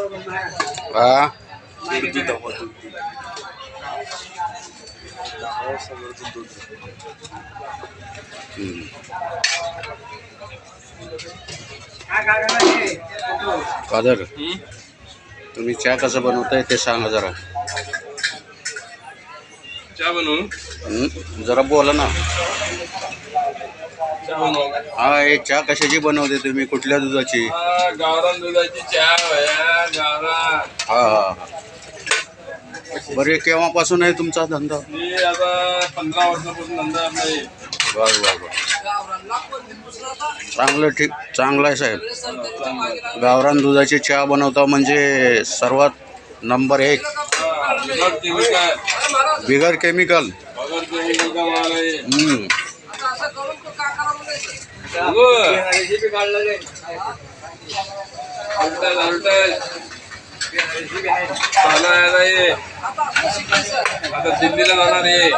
हा कादर तुम्ही चहा कसं बनवताय ते सांगा जरा. चहा बनवू? जरा बोला ना. चहा बनवू? हा हे चहा कशाची बनवते तुम्ही, कुठल्या दुधाची? गावरान दुधाची चहा भया, गावरान. हा हा हा. बरे केव्हापासून आहे तुमचा धंदा? मी आता 15 वर्षापासून धंदा आहे. बर बर बर. चांगलं ठीक चांगलं आहे साहेब. गावरान दुधाची चहा बनवता म्हणजे सर्वात नंबर 1. बिगर केमिकल. आता दिल्लीला जाणार आहे.